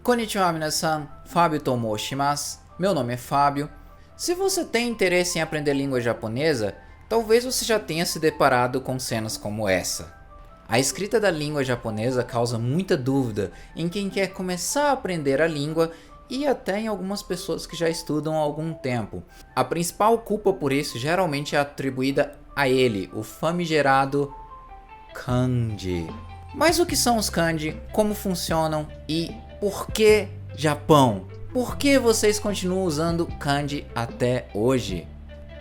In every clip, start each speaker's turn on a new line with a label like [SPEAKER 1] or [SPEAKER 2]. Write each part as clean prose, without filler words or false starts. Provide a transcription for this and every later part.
[SPEAKER 1] Konnichiwa minasan, Fábio Tomo shimasu. Meu nome é Fábio. Se você tem interesse em aprender língua japonesa, talvez você já tenha se deparado com cenas como essa. A escrita da língua japonesa causa muita dúvida em quem quer começar a aprender a língua e até em algumas pessoas que já estudam há algum tempo. A principal culpa por isso geralmente é atribuída a ele, o famigerado kanji. Mas o que são os kanji, como funcionam e por que Japão? Por que vocês continuam usando kanji até hoje?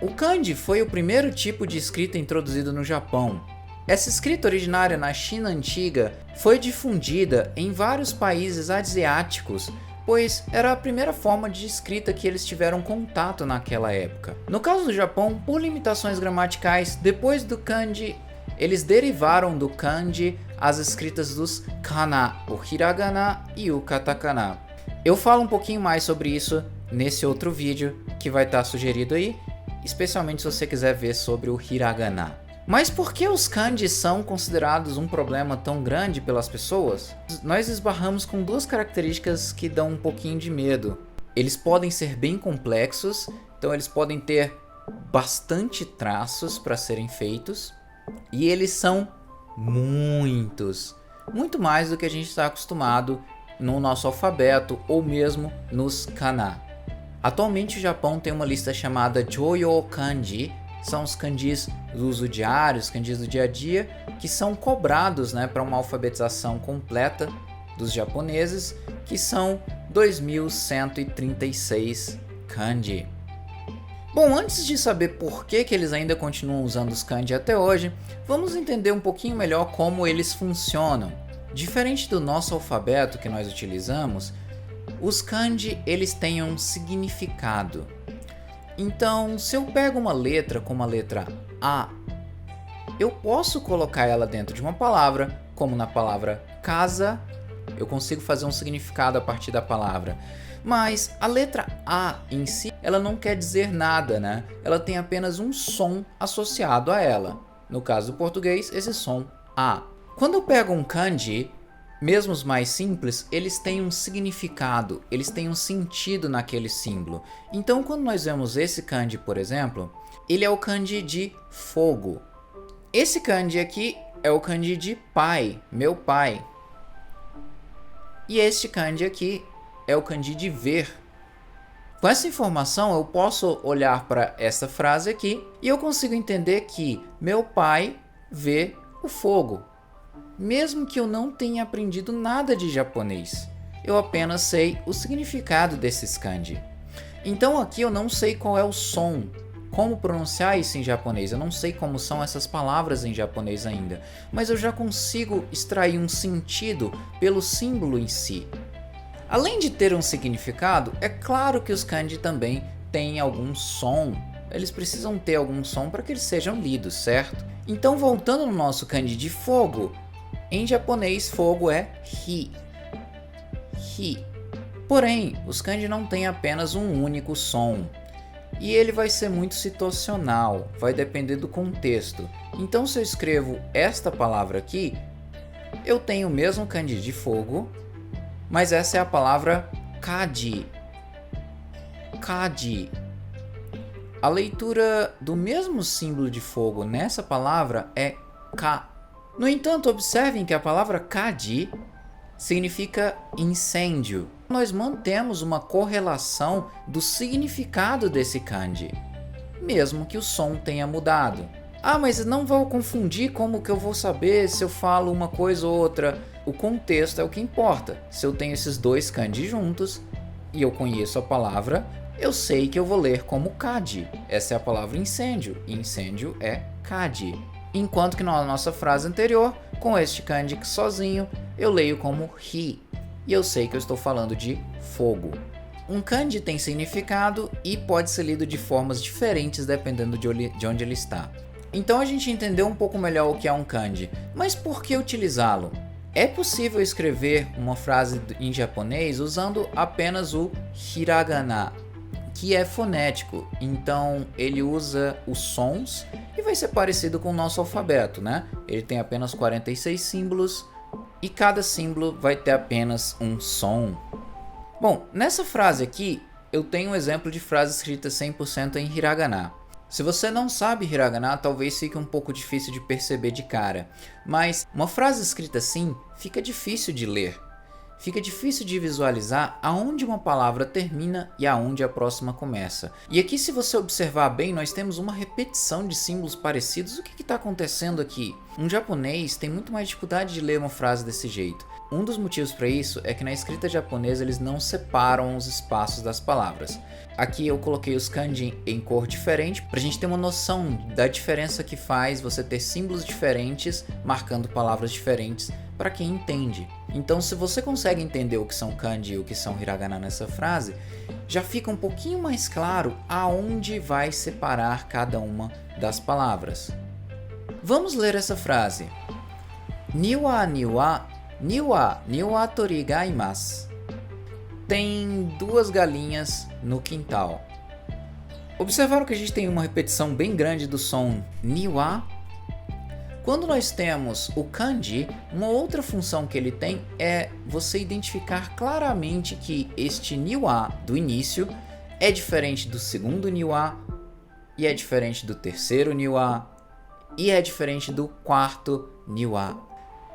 [SPEAKER 1] O kanji foi o primeiro tipo de escrita introduzido no Japão. Essa escrita originária na China antiga foi difundida em vários países asiáticos, pois era a primeira forma de escrita que eles tiveram contato naquela época. No caso do Japão, por limitações gramaticais, depois do kanji, eles derivaram do kanji as escritas dos kana, o hiragana e o katakana. Eu falo um pouquinho mais sobre isso nesse outro vídeo que vai estar sugerido aí, especialmente se você quiser ver sobre o hiragana. Mas por que os kanji são considerados um problema tão grande pelas pessoas? Nós esbarramos com duas características que dão um pouquinho de medo. Eles podem ser bem complexos, então eles podem ter bastante traços para serem feitos, e eles são muito mais do que a gente está acostumado no nosso alfabeto ou mesmo nos kana. Atualmente o Japão tem uma lista chamada Joyo Kanji, são os kanjis do uso diário, os kanjis do dia a dia, que são cobrados, para uma alfabetização completa dos japoneses, que são 2.136 kanji. Bom, antes de saber por que eles ainda continuam usando os kanji até hoje, vamos entender um pouquinho melhor como eles funcionam. Diferente do nosso alfabeto que nós utilizamos, os kanji eles têm um significado. Então, se eu pego uma letra como a letra A, eu posso colocar ela dentro de uma palavra, como na palavra casa, eu consigo fazer um significado a partir da palavra. Mas a letra A em si, ela não quer dizer nada, Ela tem apenas um som associado a ela. No caso do português, esse som A. Quando eu pego um kanji, mesmo os mais simples, eles têm um significado, eles têm um sentido naquele símbolo. Então, quando nós vemos esse kanji, por exemplo, ele é o kanji de fogo. Esse kanji aqui é o kanji de pai, meu pai. E este kanji aqui é o kanji de ver. Com essa informação, eu posso olhar para essa frase aqui e eu consigo entender que meu pai vê o fogo. Mesmo que eu não tenha aprendido nada de japonês, eu apenas sei o significado desses kanji. Então aqui eu não sei qual é o som, como pronunciar isso em japonês, eu não sei como são essas palavras em japonês ainda, mas eu já consigo extrair um sentido pelo símbolo em si. Além de ter um significado, é claro que os kanji também têm algum som. Eles precisam ter algum som para que eles sejam lidos, certo? Então, voltando no nosso kanji de fogo, em japonês fogo é hi. Hi. Porém, os kanji não têm apenas um único som. E ele vai ser muito situacional, vai depender do contexto. Então, se eu escrevo esta palavra aqui, eu tenho o mesmo kanji de fogo, mas essa é a palavra kaji. Kaji. A leitura do mesmo símbolo de fogo nessa palavra é ka. No entanto, observem que a palavra kaji significa incêndio. Nós mantemos uma correlação do significado desse kanji, mesmo que o som tenha mudado. Ah, mas não vou confundir, como que eu vou saber se eu falo uma coisa ou outra? O contexto é o que importa. Se eu tenho esses dois kanji juntos e eu conheço a palavra, eu sei que eu vou ler como kaji. Essa é a palavra incêndio, e incêndio é kaji. Enquanto que na nossa frase anterior, com este kanji sozinho, eu leio como hi, e eu sei que eu estou falando de fogo. Um kanji tem significado e pode ser lido de formas diferentes dependendo de onde ele está. Então a gente entendeu um pouco melhor o que é um kanji, mas por que utilizá-lo? É possível escrever uma frase em japonês usando apenas o hiragana, que é fonético, então ele usa os sons e vai ser parecido com o nosso alfabeto, Ele tem apenas 46 símbolos e cada símbolo vai ter apenas um som. Bom, nessa frase aqui, eu tenho um exemplo de frase escrita 100% em hiragana. Se você não sabe hiragana, talvez fique um pouco difícil de perceber de cara, mas uma frase escrita assim fica difícil de ler. Fica difícil de visualizar aonde uma palavra termina e aonde a próxima começa. E aqui, se você observar bem, nós temos uma repetição de símbolos parecidos. O que está acontecendo aqui? Um japonês tem muito mais dificuldade de ler uma frase desse jeito. Um dos motivos para isso é que na escrita japonesa eles não separam os espaços das palavras. Aqui eu coloquei os kanji em cor diferente para a gente ter uma noção da diferença que faz você ter símbolos diferentes marcando palavras diferentes para quem entende. Então, se você consegue entender o que são kanji e o que são hiragana nessa frase, já fica um pouquinho mais claro aonde vai separar cada uma das palavras. Vamos ler essa frase. Niwa niwatori ga imasu. Tem 2 galinhas no quintal. Observaram que a gente tem uma repetição bem grande do som niwa? Quando nós temos o kanji, uma outra função que ele tem é você identificar claramente que este niwa do início é diferente do segundo niwa, e é diferente do terceiro niwa, e é diferente do quarto niwa.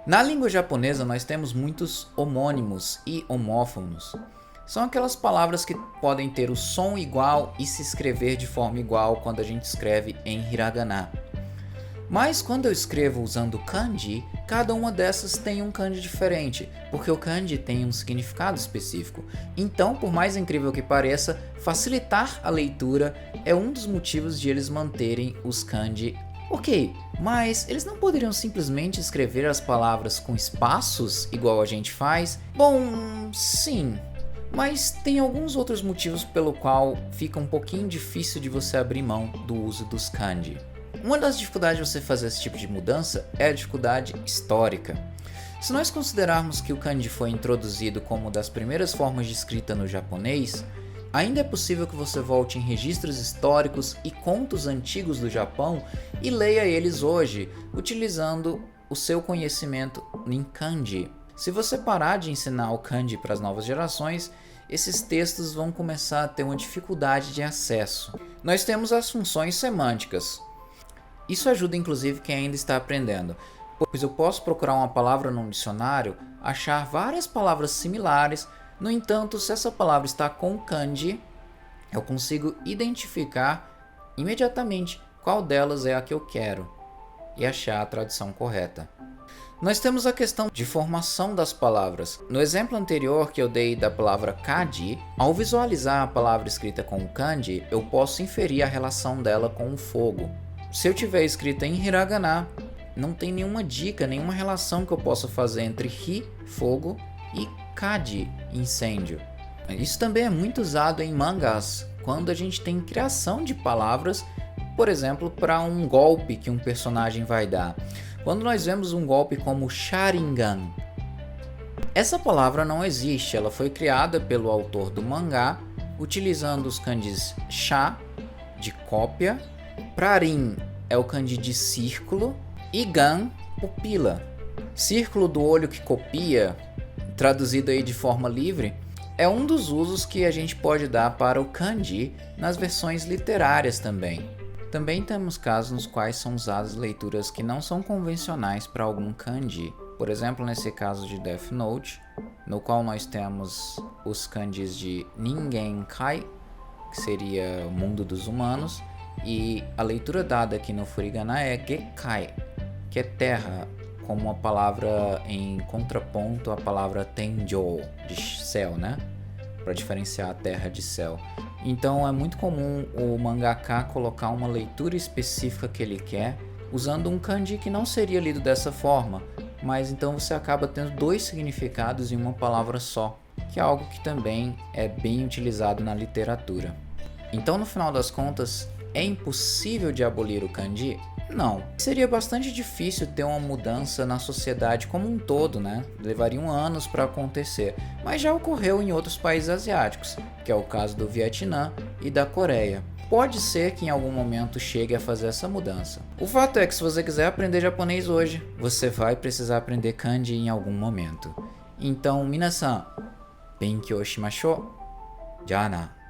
[SPEAKER 1] Na língua japonesa nós temos muitos homônimos e homófonos. São aquelas palavras que podem ter o som igual e se escrever de forma igual quando a gente escreve em hiragana. Mas quando eu escrevo usando kanji, cada uma dessas tem um kanji diferente, porque o kanji tem um significado específico. Então, por mais incrível que pareça, facilitar a leitura é um dos motivos de eles manterem os kanji. Ok, mas eles não poderiam simplesmente escrever as palavras com espaços, igual a gente faz? Bom, sim. Mas tem alguns outros motivos pelo qual fica um pouquinho difícil de você abrir mão do uso dos kanji. Uma das dificuldades de você fazer esse tipo de mudança é a dificuldade histórica. Se nós considerarmos que o kanji foi introduzido como uma das primeiras formas de escrita no japonês, ainda é possível que você volte em registros históricos e contos antigos do Japão e leia eles hoje, utilizando o seu conhecimento em kanji. Se você parar de ensinar o kanji para as novas gerações, esses textos vão começar a ter uma dificuldade de acesso. Nós temos as funções semânticas. Isso ajuda inclusive quem ainda está aprendendo, pois eu posso procurar uma palavra num dicionário, achar várias palavras similares. No entanto, se essa palavra está com kanji, eu consigo identificar imediatamente qual delas é a que eu quero e achar a tradução correta. Nós temos a questão de formação das palavras. No exemplo anterior que eu dei da palavra kaji, ao visualizar a palavra escrita com kanji, eu posso inferir a relação dela com o fogo. Se eu tiver escrita em hiragana, não tem nenhuma dica, nenhuma relação que eu possa fazer entre hi, fogo, e kaji, incêndio. Isso também é muito usado em mangás, quando a gente tem criação de palavras, por exemplo, para um golpe que um personagem vai dar. Quando nós vemos um golpe como Sharingan, essa palavra não existe, ela foi criada pelo autor do mangá, utilizando os kanjis sha, de cópia, prarin é o kanji de círculo, e gan, pupila. Círculo do olho que copia, traduzido aí de forma livre, é um dos usos que a gente pode dar para o kanji nas versões literárias também. Também temos casos nos quais são usadas leituras que não são convencionais para algum kanji. Por exemplo, nesse caso de Death Note, no qual nós temos os kanjis de Ningenkai, que seria o mundo dos humanos, e a leitura dada aqui no Furigana é Gekkai, que é terra, como uma palavra em contraponto à palavra Tenjou, de céu, né? Para diferenciar a terra de céu. Então é muito comum o mangaka colocar uma leitura específica que ele quer, usando um kanji que não seria lido dessa forma, mas então você acaba tendo 2 significados em uma palavra só, que é algo que também é bem utilizado na literatura. Então, no final das contas, é impossível de abolir o kanji? Não. Seria bastante difícil ter uma mudança na sociedade como um todo, né? Levariam anos para acontecer, mas já ocorreu em outros países asiáticos, que é o caso do Vietnã e da Coreia. Pode ser que em algum momento chegue a fazer essa mudança. O fato é que se você quiser aprender japonês hoje, você vai precisar aprender kanji em algum momento. Então, minasan, 勉強しましょう。じゃあな。